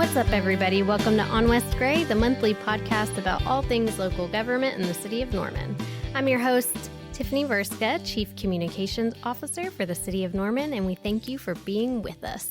What's up, everybody? Welcome to On West Gray, the monthly podcast about all things local government in the city of Norman. I'm your host, Tiffany Verska, Chief Communications Officer for the city of Norman, and we thank you for being with us.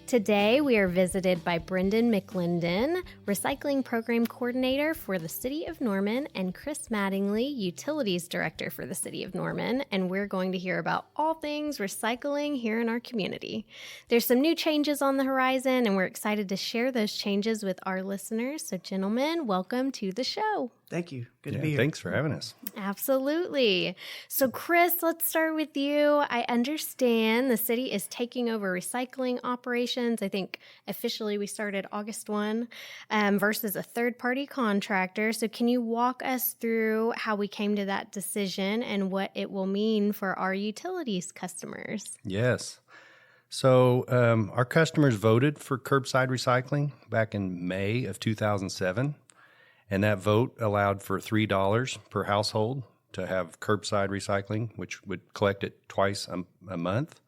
Today, we are visited by Brendan McClendon, Recycling Program Coordinator for the City of Norman, and Chris Mattingly, Utilities Director for the City of Norman, and we're going to hear about all things recycling here in our community. There's some new changes on the horizon, and we're excited to share those changes with our listeners. So, gentlemen, welcome to the show. Thank you. Good to be here. Thanks for having us. Absolutely. So, Chris, let's start with you. I understand the city is taking over recycling operations. I think officially we started August 1 versus a third-party contractor. So can you walk us through how we came to that decision and what it will mean for our utilities customers? Yes. So our customers voted for curbside recycling back in May of 2007. And that vote allowed for $3 per household to have curbside recycling, which would collect it twice a month.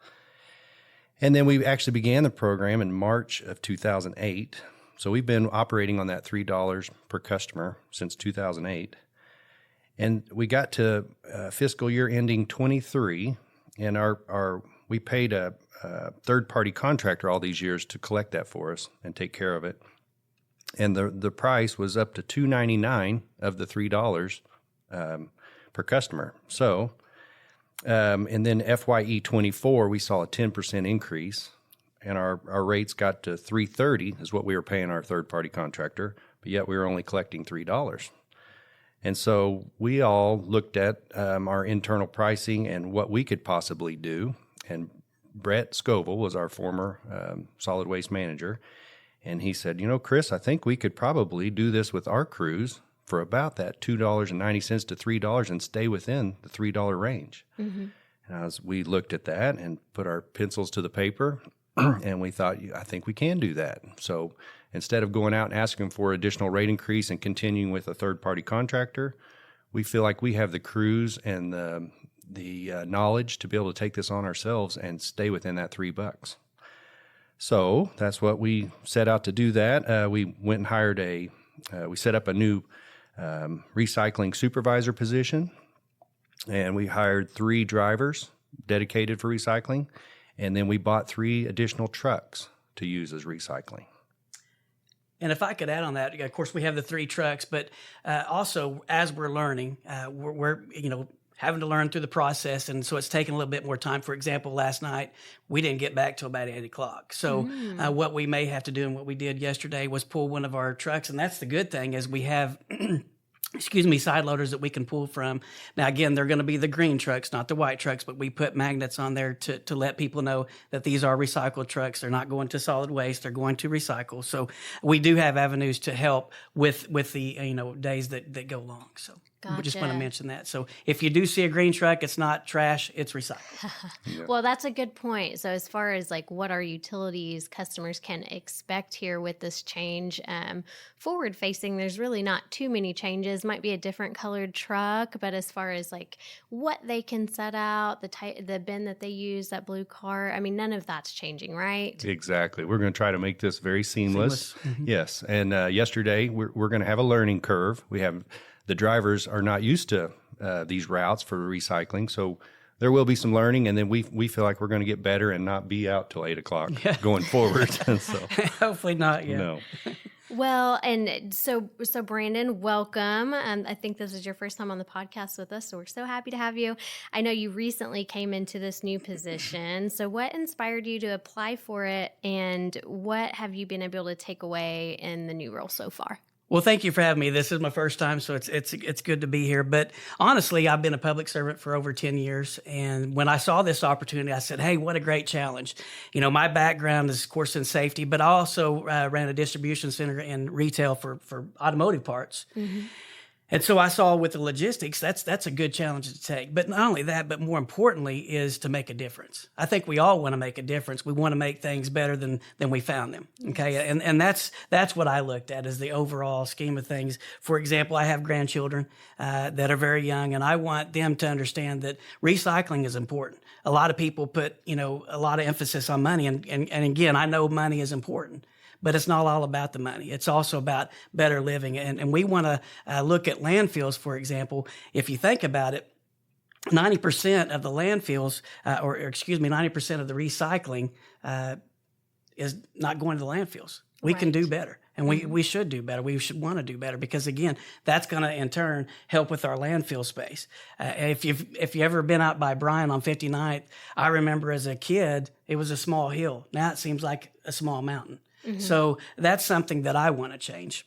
And then we actually began the program in March of 2008. So we've been operating on that $3 per customer since 2008. And we got to fiscal year ending 23, and we paid a third-party contractor all these years to collect that for us and take care of it. And the price was up to $2.99 of the $3 per customer. So, and then FYE 24, we saw a 10% increase, and our rates got to $3.30 is what we were paying our third-party contractor, but yet we were only collecting $3. And so we all looked at our internal pricing and what we could possibly do. And Brett Scoville was our former solid waste manager. And he said, Chris, I think we could probably do this with our crews for about that $2.90 to $3 and stay within the $3 range. Mm-hmm. And as we looked at that and put our pencils to the paper, and we thought, I think we can do that. So instead of going out and asking for additional rate increase and continuing with a third-party contractor, we feel like we have the crews and the knowledge to be able to take this on ourselves and stay within that $3. So that's what we set out to do that. We went and hired we set up a new recycling supervisor position, and we hired 3 drivers dedicated for recycling, and then we bought 3 additional trucks to use as recycling. And if I could add on that, of course, we have the 3 trucks, but also as we're learning, we're having to learn through the process, and so it's taking a little bit more time. For example, last night, we didn't get back till about 8 o'clock. So what we may have to do and what we did yesterday was pull one of our trucks, and that's the good thing is we have side loaders that we can pull from. Now, again, they're going to be the green trucks, not the white trucks, but we put magnets on there to let people know that these are recycled trucks. They're not going to solid waste. They're going to recycle. So we do have avenues to help with the, days that go long. So. Gotcha. We just want to mention that. So if you do see a green truck, it's not trash, it's recycled. Yeah. Well, that's a good point. So as far as like what our utilities customers can expect here with this change, forward facing, there's really not too many changes. Might be a different colored truck, but as far as like what they can set out, the bin that they use, that blue car, I mean, none of that's changing, right? Exactly. We're going to try to make this very seamless. Mm-hmm. Yes. And yesterday, we're going to have a learning curve. The drivers are not used to these routes for recycling, so there will be some learning, and then we feel like we're going to get better and not be out till 8 o'clock going forward. So hopefully not. Yeah. No. Well, and so Brandon, welcome. I think this is your first time on the podcast with us, so we're so happy to have you. I know you recently came into this new position. So what inspired you to apply for it, and what have you been able to take away in the new role so far? Well, thank you for having me. This is my first time, so it's good to be here. But honestly, I've been a public servant for over 10 years. And when I saw this opportunity, I said, hey, what a great challenge. My background is, of course, in safety, but I also ran a distribution center in retail for automotive parts. Mm-hmm. And so I saw with the logistics, that's a good challenge to take. But not only that, but more importantly, is to make a difference. I think we all want to make a difference. We want to make things better than we found them. Okay, yes. And that's what I looked at as the overall scheme of things. For example, I have grandchildren that are very young, and I want them to understand that recycling is important. A lot of people put a lot of emphasis on money, and again, I know money is important. but it's not all about the money. It's also about better living. And we want to look at landfills, for example. If you think about it, 90% of the landfills, 90% of the recycling is not going to the landfills. We can do better, and we should do better. We should want to do better because, again, that's going to, in turn, help with our landfill space. If you've ever been out by Bryan on 59th, I remember as a kid, it was a small hill. Now it seems like a small mountain. So that's something that I want to change.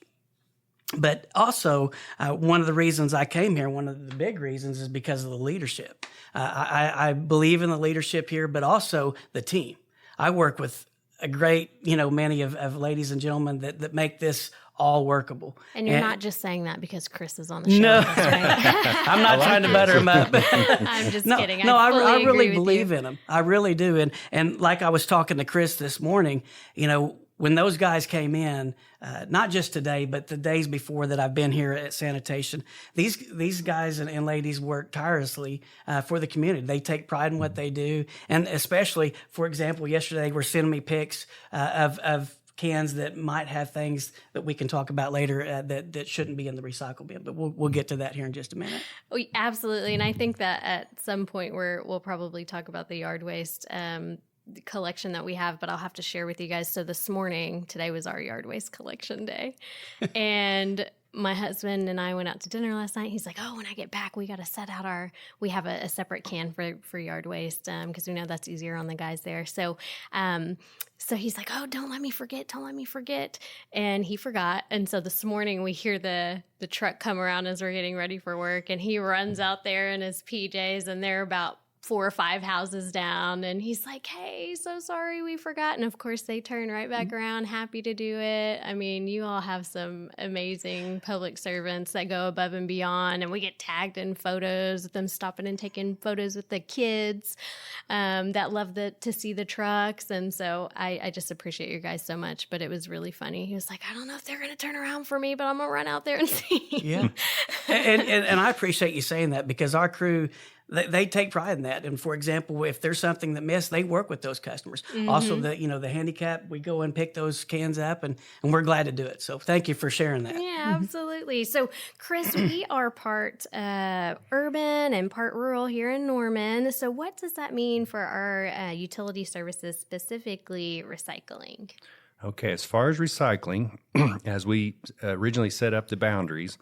But also, one of the reasons I came here, one of the big reasons, is because of the leadership. I believe in the leadership here, but also the team. I work with a great, many of ladies and gentlemen that make this all workable. And you're not just saying that because Chris is on the show. No, with us, right? I'm not trying to butter him up. I'm just kidding. No, I fully really agree with believe you. in him. I really do. And like I was talking to Chris this morning, when those guys came in, not just today, but the days before that I've been here at sanitation, these guys and ladies work tirelessly for the community. They take pride in what they do. And especially, for example, yesterday they were sending me pics of cans that might have things that we can talk about later that shouldn't be in the recycle bin. But we'll get to that here in just a minute. Absolutely. And I think that at some point we'll probably talk about the yard waste collection that we have, but I'll have to share with you guys. So today was our yard waste collection day. And my husband and I went out to dinner last night. He's like, when I get back, we got to set out we have a separate can for yard waste because we know that's easier on the guys there. So he's like, don't let me forget. And he forgot. And so this morning we hear the truck come around as we're getting ready for work, and he runs out there in his PJs, and they're about 4 or 5 houses down, and he's like, hey, so sorry we forgot. And of course they turn right back around, happy to do it. I mean, you all have some amazing public servants that go above and beyond, and we get tagged in photos with them stopping and taking photos with the kids that love to see the trucks. And so I just appreciate you guys so much. But it was really funny. He was like, I don't know if they're going to turn around for me, but I'm going to run out there and see. Yeah. and I appreciate you saying that, because our crew, they take pride in that. And for example, if there's something that missed, they work with those customers. Also, the handicap, we go and pick those cans up, and we're glad to do it. So thank you for sharing that. Yeah, absolutely. So Chris, we are part urban and part rural here in Norman. So what does that mean for our utility services, specifically recycling? Okay, as far as recycling, as we originally set up the boundaries,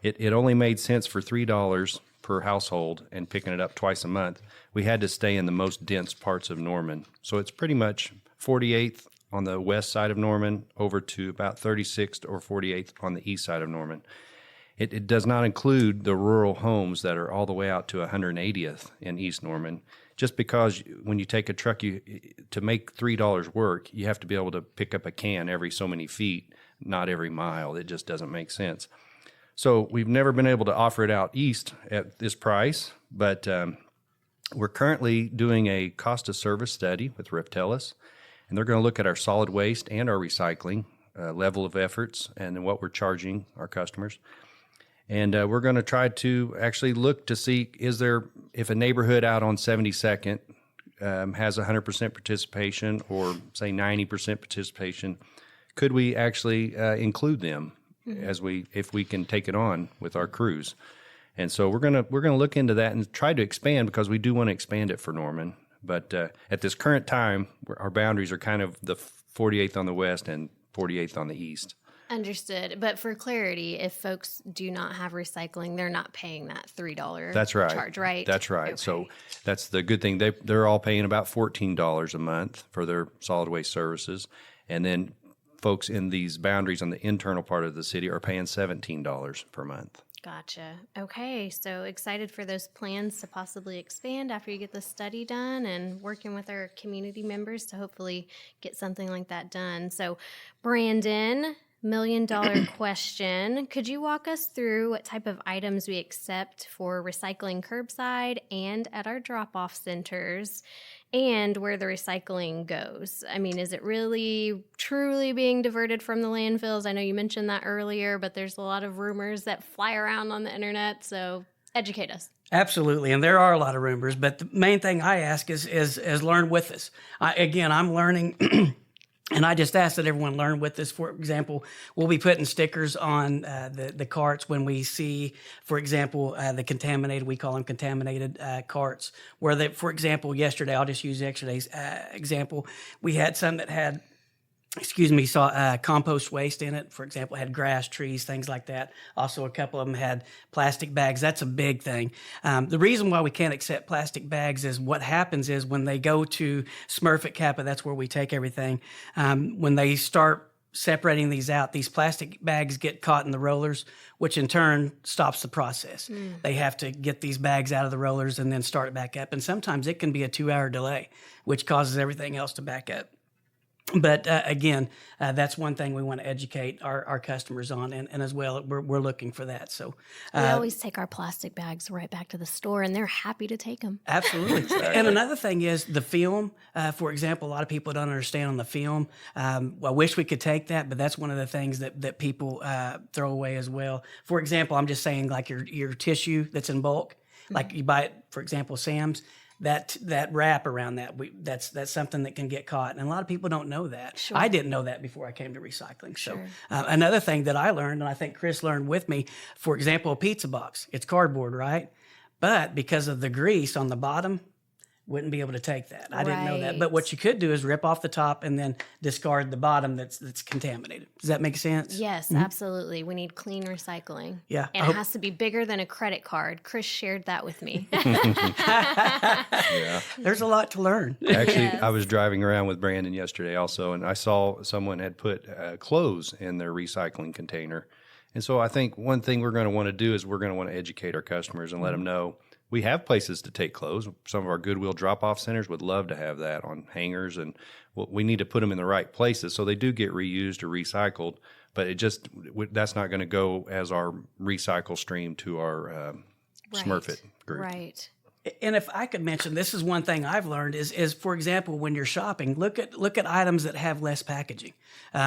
it only made sense for $3 per household and picking it up twice a month. We had to stay in the most dense parts of Norman. So it's pretty much 48th on the west side of Norman over to about 36th or 48th on the east side of Norman. It does not include the rural homes that are all the way out to 180th in East Norman. Just because when you take a truck, to make $3 work, you have to be able to pick up a can every so many feet, not every mile. It just doesn't make sense. So we've never been able to offer it out east at this price, but we're currently doing a cost of service study with Riftelis, and they're going to look at our solid waste and our recycling level of efforts and then what we're charging our customers. And we're going to try to actually look to see, if a neighborhood out on 72nd has 100% participation or say 90% participation, could we actually include them if we can take it on with our crews? And so we're gonna look into that and try to expand, because we do want to expand it for Norman. But at this current time, our boundaries are kind of the 48th on the west and 48th on the east. Understood. But for clarity, if folks do not have recycling, they're not paying that $3 That's right. charge, right? That's right. Okay. So that's the good thing. They're all paying about $14 a month for their solid waste services. And then folks in these boundaries on the internal part of the city are paying $17 per month. Gotcha. Okay. So excited for those plans to possibly expand after you get the study done, and working with our community members to hopefully get something like that done. So Brandon, $1 million question. Could you walk us through what type of items we accept for recycling curbside and at our drop-off centers, and where the recycling goes? I mean, is it really truly being diverted from the landfills? I know you mentioned that earlier, but there's a lot of rumors that fly around on the internet, so educate us. Absolutely, and there are a lot of rumors, but the main thing I ask is learn with us. I'm learning And I just ask that everyone learn with this. For example, we'll be putting stickers on the carts when we see, for example, the contaminated, we call them contaminated carts, where they, for example, yesterday, I'll just use yesterday's example, we had some that had, saw compost waste in it. For example, it had grass, trees, things like that. Also, a couple of them had plastic bags. That's a big thing. The reason why we can't accept plastic bags is what happens is when they go to Smurfit Kappa, that's where we take everything. When they start separating these out, these plastic bags get caught in the rollers, which in turn stops the process. They have to get these bags out of the rollers and then start it back up. And sometimes it can be a 2-hour delay, which causes everything else to back up. But again, that's one thing we want to educate our customers on, and as well, we're looking for that. So we always take our plastic bags right back to the store, and they're happy to take them. Absolutely. And another thing is the film. For example, a lot of people don't understand on the film. I wish we could take that, but that's one of the things that people throw away as well. For example, I'm just saying like your tissue that's in bulk, like you buy it, for example, Sam's. That wrap around that's something that can get caught, and a lot of people don't know that. Sure. I didn't know that before I came to recycling. Sure. So another thing that I learned, and I think Chris learned with me, for example, a pizza box, it's cardboard, right? But because of the grease on the bottom, wouldn't be able to take that. I didn't know that. But what you could do is rip off the top and then discard the bottom that's contaminated. Does that make sense? Yes, absolutely. We need clean recycling. Yeah. And it has to be bigger than a credit card. Chris shared that with me. Yeah. There's a lot to learn. Actually, Yes. I was driving around with Brandon yesterday also, and I saw someone had put clothes in their recycling container. And so I think one thing we're going to want to do is we're going to want to educate our customers and let them know we have places to take clothes. Some of our Goodwill drop-off centers would love to have that on hangers, and we need to put them in the right places so they do get reused or recycled. But that's not going to go as our recycle stream to our Smurfit group. Right. And if I could mention, this is one thing I've learned is for example, when you're shopping, look at items that have less packaging.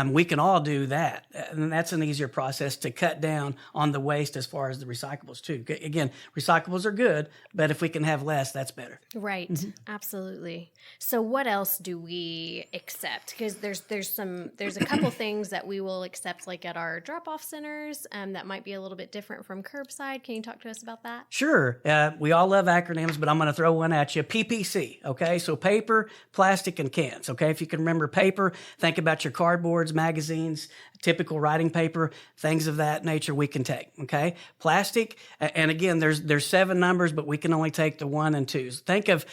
We can all do that, and that's an easier process to cut down on the waste as far as the recyclables too. Again, recyclables are good, but if we can have less, that's better. Right. Absolutely. So what else do we accept? Because there's a couple things that we will accept, like at our drop-off centers, that might be a little bit different from curbside. Can you talk to us about that? Sure. We all love acronyms, but I'm going to throw one at you. PPC, okay? So paper, plastic, and cans, okay? If you can remember paper, think about your cardboards, magazines, typical writing paper, things of that nature we can take, okay? Plastic, and again, there's 7 numbers, but we can only take the 1 and 2s. Think of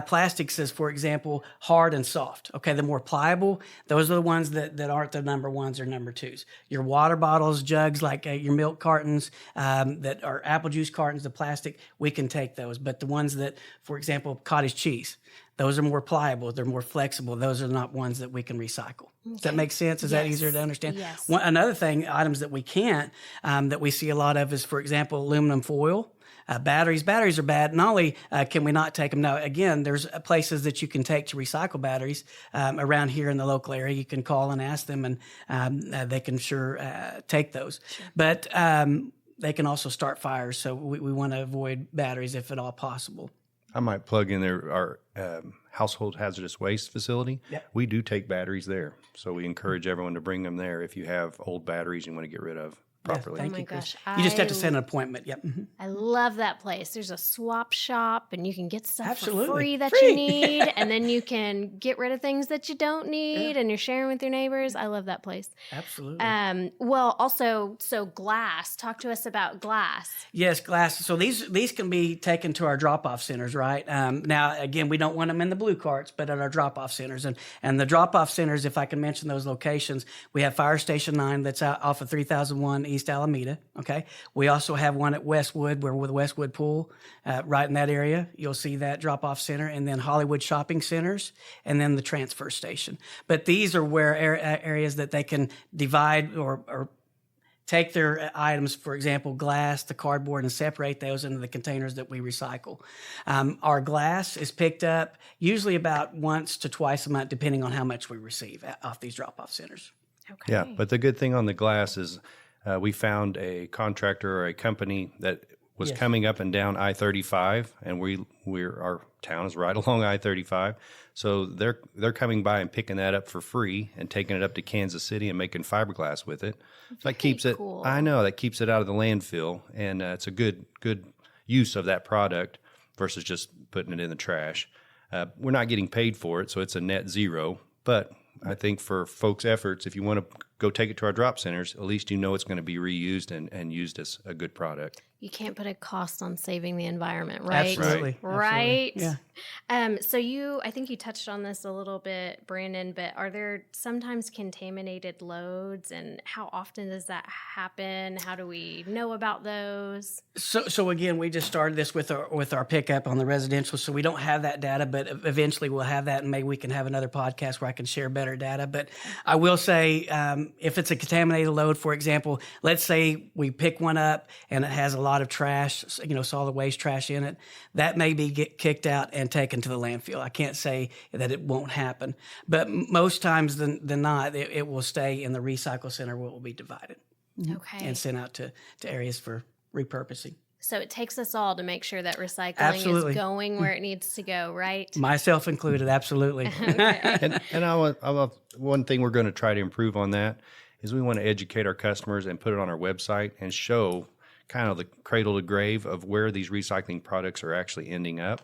plastics as, for example, hard and soft, okay? The more pliable, those are the ones that aren't the number 1s or number 2s. Your water bottles, jugs, like your milk cartons that are apple juice cartons, the plastic, we can take those. But the ones that, for example, cottage cheese, those are more pliable, they're more flexible. Those are not ones that we can recycle. Okay. Does that make sense? Is that easier to understand? Yes. Another thing, items that we can't, that we see a lot of is, for example, aluminum foil. Batteries. Batteries are bad. Not only can we not take them, now, again, there's places that you can take to recycle batteries around here in the local area. You can call and ask them, and they can take those. Sure. But they can also start fires, so we want to avoid batteries if at all possible. I might plug in our household hazardous waste facility. Yep. We do take batteries there, so we encourage everyone to bring them there if you have old batteries you want to get rid of properly. Thank Oh my you, Chris. gosh, You just have to set an appointment. Yep. Mm-hmm. I love that place. There's a swap shop, and you can get stuff Absolutely. for free that Free. you need, and then you can get rid of things that you don't need, and you're sharing with your neighbors. I love that place. Absolutely. Well, also, so glass. Talk to us about glass. Yes, glass. So these can be taken to our drop-off centers, right? Now, again, we don't want them in the blue carts, but at our drop-off centers. And the drop-off centers, if I can mention those locations, we have Fire Station 9 that's out off of 3001 East Alameda, okay? We also have one at Westwood, with Westwood Pool, right in that area. You'll see that drop-off center, and then Hollywood Shopping Centers, and then the transfer station. But these are where areas that they can divide or take their items, for example, glass, the cardboard, and separate those into the containers that we recycle. Our glass is picked up usually about once to twice a month, depending on how much we receive off these drop-off centers. Okay. Yeah, but the good thing on the glass is we found a contractor or a company that was Yes. coming up and down I-35, and our town is right along I-35. So they're coming by and picking that up for free and taking it up to Kansas City and making fiberglass with it. So that keeps it. cool. I know that keeps it out of the landfill, and it's a good use of that product versus just putting it in the trash. We're not getting paid for it, so it's a net zero. But I think for folks' efforts, if you want to go take it to our drop centers, at least you know it's going to be reused and used as a good product. You can't put a cost on saving the environment, right? Absolutely. Right. Absolutely. Yeah. So I think you touched on this a little bit, Brandon, but are there sometimes contaminated loads, and how often does that happen? How do we know about those? So again, we just started this with our pickup on the residential, so we don't have that data, but eventually we'll have that, and maybe we can have another podcast where I can share better data. But I will say, if it's a contaminated load, for example, let's say we pick one up and it has a lot of trash, solid waste trash in it, that may be kicked out and taken to the landfill. I can't say that it won't happen, but most times than not, it will stay in the recycle center where it will be divided Okay. and sent out to areas for repurposing. So it takes us all to make sure that recycling Absolutely. is going where it needs to go, right? Myself included, absolutely. Okay. And I want one thing we're going to try to improve on that is we want to educate our customers and put it on our website and show kind of the cradle to grave of where these recycling products are actually ending up.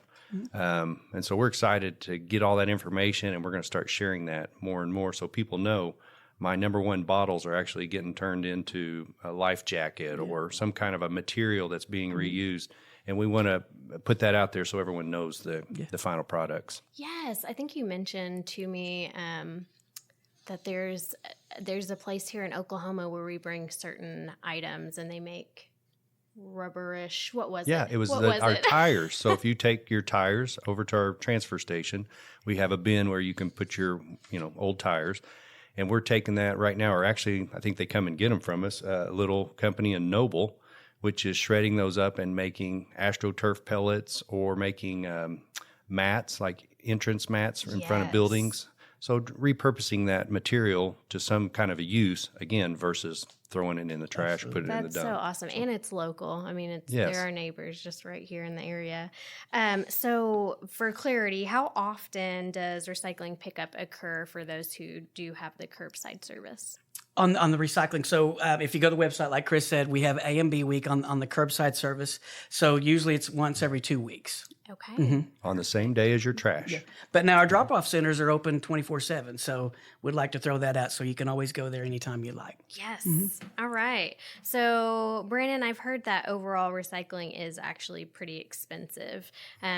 And so we're excited to get all that information, and we're going to start sharing that more and more so people know my number one bottles are actually getting turned into a life jacket or some kind of a material that's being reused. And we want to put that out there so everyone knows the final products. Yes, I think you mentioned to me that there's a place here in Oklahoma where we bring certain items and they make rubberish. What was it? Yeah, it was our tires. So if you take your tires over to our transfer station, we have a bin where you can put your old tires. And we're taking that right now, or actually, I think they come and get them from us, a little company in Noble, which is shredding those up and making AstroTurf pellets or making mats, like entrance mats in front of buildings. So repurposing that material to some kind of a use, again, versus throwing it in the trash, put it in the dump. That's so awesome. And it's local. I mean, Yes. they're our neighbors just right here in the area. So for clarity, how often does recycling pickup occur for those who do have the curbside service? On the recycling. So if you go to the website, like Chris said, we have A and B week on the curbside service. So usually it's once every 2 weeks. Okay. On the same day as your trash. But now our drop-off centers are open 24/7. So we'd like to throw that out so you can always go there anytime you like. Yes. All right. So, Brandon, I've heard that overall recycling is actually pretty expensive.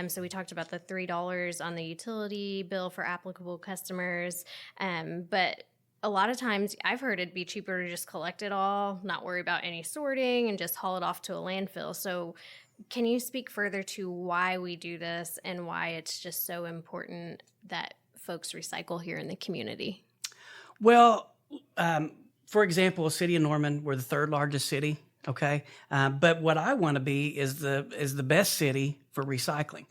So we talked about the $3 on the utility bill for applicable customers. But a lot of times I've heard it'd be cheaper to just collect it all, not worry about any sorting, and just haul it off to a landfill. So can you speak further to why we do this and why it's just so important that folks recycle here in the community? Well, for example, city of Norman, we're the third largest city. Okay. But what I want to be is the best city for recycling.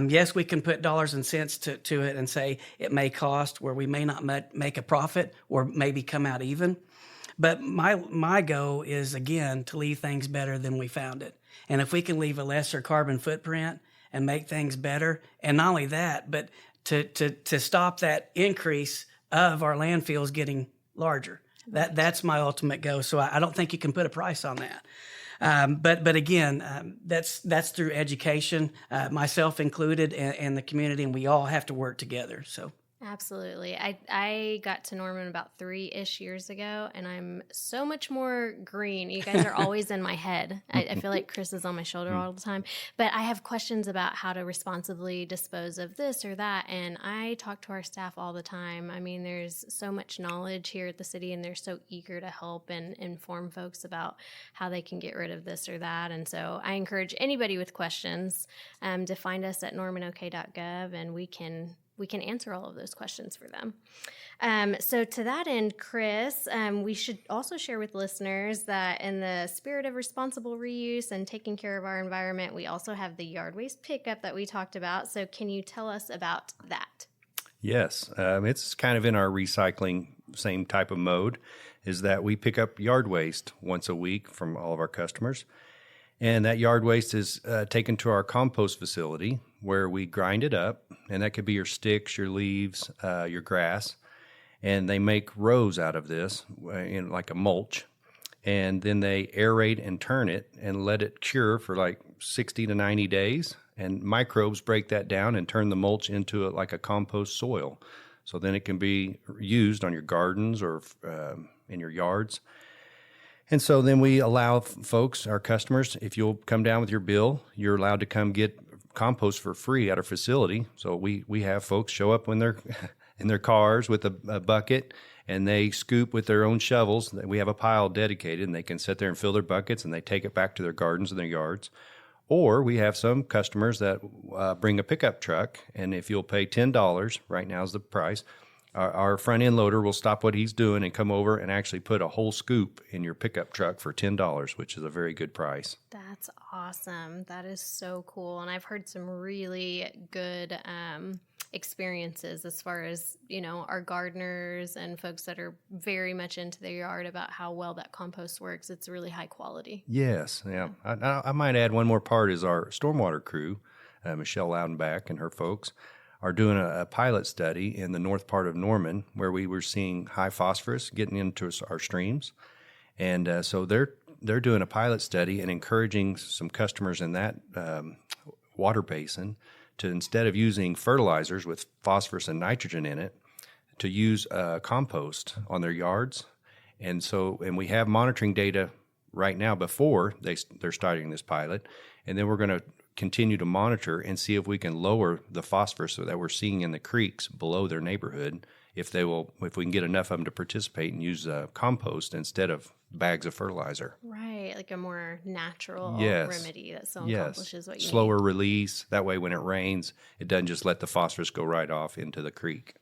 Yes, we can put dollars and cents to it and say it may cost where we may not make a profit or maybe come out even. But my goal is, again, to leave things better than we found it. And if we can leave a lesser carbon footprint and make things better, and not only that, but to stop that increase of our landfills getting larger. That's my ultimate goal. So I don't think you can put a price on that. But again, that's through education, myself included, and the community, and we all have to work together. So. Absolutely. I got to Norman about 3-ish years ago, and I'm so much more green. You guys are always in my head. I feel like Chris is on my shoulder all the time. But I have questions about how to responsibly dispose of this or that, and I talk to our staff all the time. I mean, there's so much knowledge here at the city, and they're so eager to help and inform folks about how they can get rid of this or that. And so I encourage anybody with questions to find us at normanok.gov, and we can answer all of those questions for them. So to that end, Chris, we should also share with listeners that in the spirit of responsible reuse and taking care of our environment, we also have the yard waste pickup that we talked about. So can you tell us about that? Yes, it's kind of in our recycling same type of mode, is that we pick up yard waste once a week from all of our customers. And that yard waste is taken to our compost facility where we grind it up. And that could be your sticks, your leaves, your grass. And they make rows out of this in like a mulch. And then they aerate and turn it and let it cure for like 60 to 90 days. And microbes break that down and turn the mulch into like a compost soil. So then it can be used on your gardens or in your yards. And so then we allow folks, our customers, if you'll come down with your bill, you're allowed to come get compost for free at our facility. So we have folks show up when they're in their cars with a bucket, and they scoop with their own shovels. We have a pile dedicated, and they can sit there and fill their buckets, and they take it back to their gardens and their yards. Or we have some customers that bring a pickup truck, and if you'll pay $10, right now is the price, our front end loader will stop what he's doing and come over and actually put a whole scoop in your pickup truck for $10, which is a very good price. That's awesome. That is so cool. And I've heard some really good experiences as far as, our gardeners and folks that are very much into their yard about how well that compost works. It's really high quality. Yes. Yeah. I might add one more part is our stormwater crew, Michelle Loudenbach and her folks, are doing a pilot study in the north part of Norman where we were seeing high phosphorus getting into our streams. And so they're doing a pilot study and encouraging some customers in that water basin to, instead of using fertilizers with phosphorus and nitrogen in it, to use compost on their yards. And we have monitoring data right now before they're starting this pilot. And then we're going to continue to monitor and see if we can lower the phosphorus that we're seeing in the creeks below their neighborhood, if we can get enough of them to participate and use compost instead of bags of fertilizer. Right, like a more natural remedy that still accomplishes what you Slower need. release. That way when it rains, it doesn't just let the phosphorus go right off into the creek.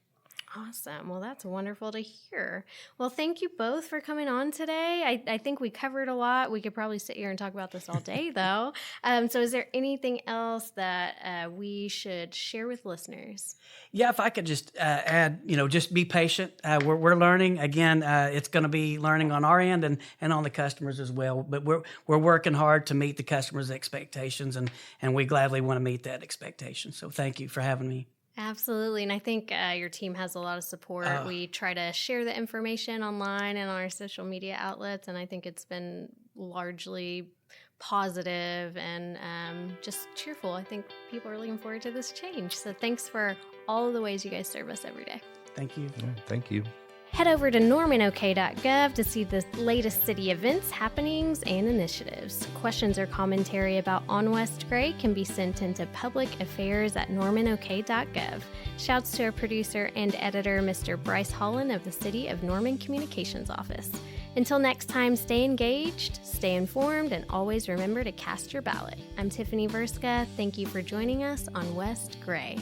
Awesome. Well, that's wonderful to hear. Well, thank you both for coming on today. I think we covered a lot. We could probably sit here and talk about this all day, though. So is there anything else that we should share with listeners? Yeah, if I could just add, just be patient. We're learning. Again, it's going to be learning on our end and on the customers as well. But we're working hard to meet the customers' expectations, and we gladly want to meet that expectation. So thank you for having me. Absolutely. And I think your team has a lot of support. We try to share the information online and on our social media outlets, and I think it's been largely positive and just cheerful. I think people are looking forward to this change. So thanks for all of the ways you guys serve us every day. Thank you. Yeah, thank you. Head over to normanok.gov to see the latest city events, happenings, and initiatives. Questions or commentary on West Gray can be sent into publicaffairs@normanok.gov. Shouts to our producer and editor, Mr. Bryce Holland of the City of Norman Communications Office. Until next time, stay engaged, stay informed, and always remember to cast your ballot. I'm Tiffany Verska. Thank you for joining us on West Gray.